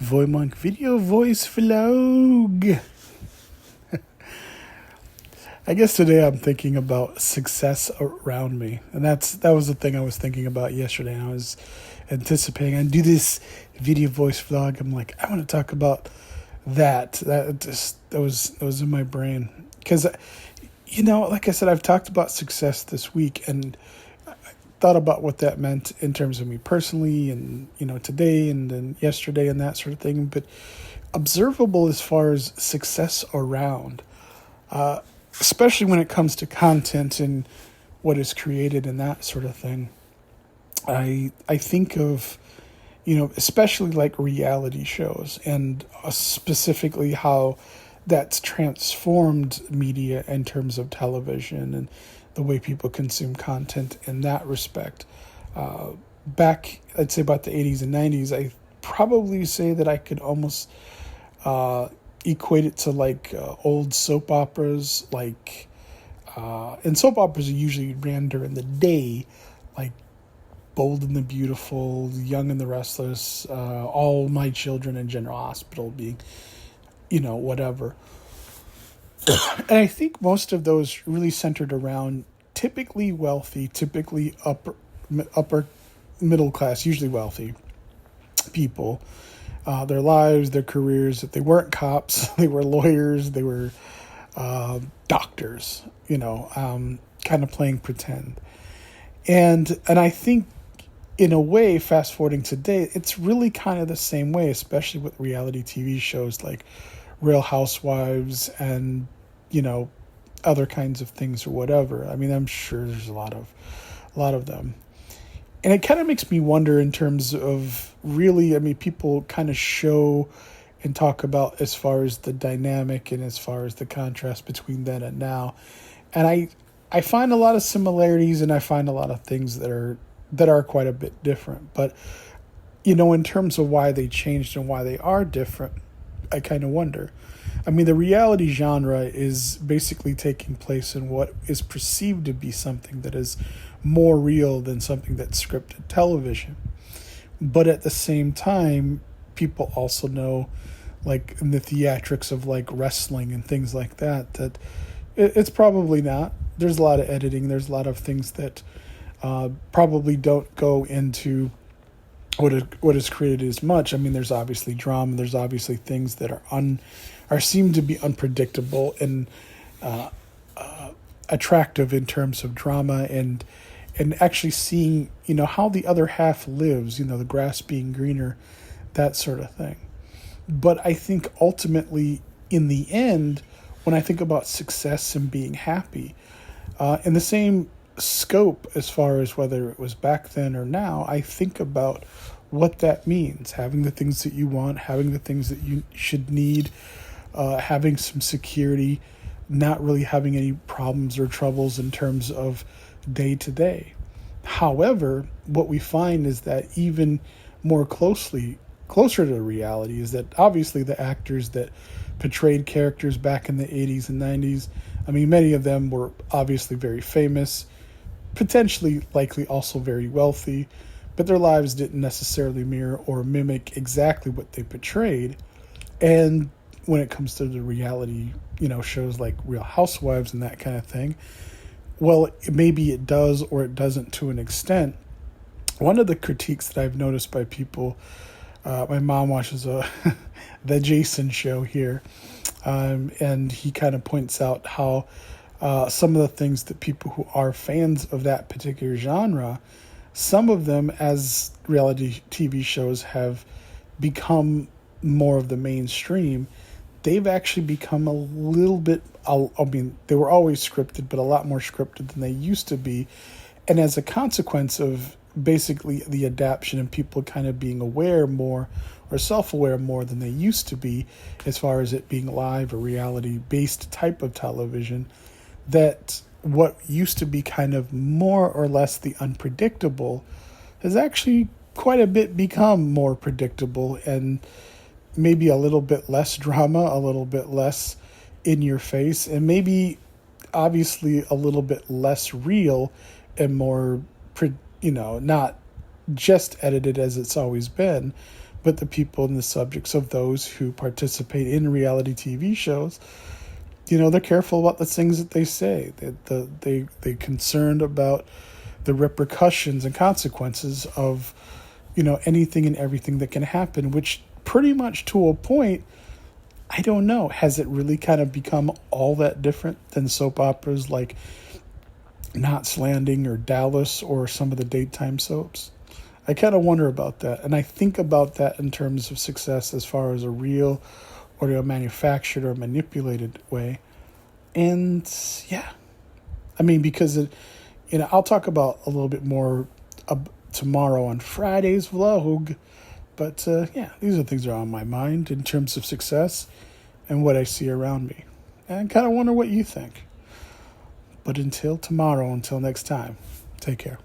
VoyMonk Video Voice vlog. I guess today I'm thinking about success around me, and that was the thing I was thinking about yesterday. And I was anticipating I do this video voice vlog. I'm like, I want to talk about that. That was in my brain because, like I said, I've talked about success this week and I thought about what that meant in terms of me personally, and today and then yesterday and that sort of thing. But observable as far as success around. Especially when it comes to content and what is created and that sort of thing. I think of, especially like reality shows and specifically how that's transformed media in terms of television and the way people consume content in that respect. Back, I'd say about the 80s and 90s, I probably say that I could almost equate it to like old soap operas, and soap operas are usually ran during the day, like Bold and the Beautiful, Young and the Restless, All My Children in General Hospital being, whatever. And I think most of those really centered around typically wealthy, typically upper middle class, usually wealthy people. Their lives, their careers. If they weren't cops, they were lawyers, they were doctors, kind of playing pretend. And I think in a way, fast forwarding today, it's really kind of the same way, especially with reality TV shows like Real Housewives and, other kinds of things or whatever. I mean, I'm sure there's a lot of them. And it kind of makes me wonder in terms of really, people kind of show and talk about as far as the dynamic and as far as the contrast between then and now. And I find a lot of similarities and I find a lot of things that are quite a bit different. But, in terms of why they changed and why they are different, I kind of wonder. The reality genre is basically taking place in what is perceived to be something that is more real than something that's scripted television. But at the same time, people also know, like in the theatrics of like wrestling and things like that, that it's probably not. There's a lot of editing. There's a lot of things that probably don't go into what is created as much. There's obviously drama. There's obviously things that are seem to be unpredictable and attractive in terms of drama and actually seeing, how the other half lives, the grass being greener, that sort of thing. But I think ultimately, in the end, when I think about success and being happy, in the same scope as far as whether it was back then or now, I think about what that means. Having the things that you want, having the things that you should need, having some security, not really having any problems or troubles in terms of day to day. However, what we find is that even more closer to reality is that obviously the actors that portrayed characters back in the 80s and 90s, many of them were obviously very famous, potentially likely also very wealthy, but their lives didn't necessarily mirror or mimic exactly what they portrayed. And when it comes to the reality, shows like Real Housewives and that kind of thing, well, maybe it does or it doesn't to an extent. One of the critiques that I've noticed by people, my mom watches the Jason show here, and he kind of points out how some of the things that people who are fans of that particular genre, some of them as reality TV shows have become more of the mainstream, they've actually become a little bit, they were always scripted, but a lot more scripted than they used to be. And as a consequence of basically the adaptation and people kind of being aware more or self-aware more than they used to be as far as it being live or reality-based type of television, that what used to be kind of more or less the unpredictable has actually quite a bit become more predictable and maybe a little bit less drama, a little bit less in your face, and maybe obviously a little bit less real and more, not just edited as it's always been, but the people and the subjects of those who participate in reality TV shows, they're careful about the things that they say. They're concerned about the repercussions and consequences of, anything and everything that can happen, which pretty much to a point, I don't know, has it really kind of become all that different than soap operas like Knots Landing or Dallas or some of the daytime soaps? I kind of wonder about that. And I think about that in terms of success as far as a real or a manufactured or manipulated way. And yeah, I mean, because I'll talk about a little bit more tomorrow on Friday's vlog. But yeah, these are things that are on my mind in terms of success and what I see around me. And kind of wonder what you think. But until tomorrow, until next time, take care.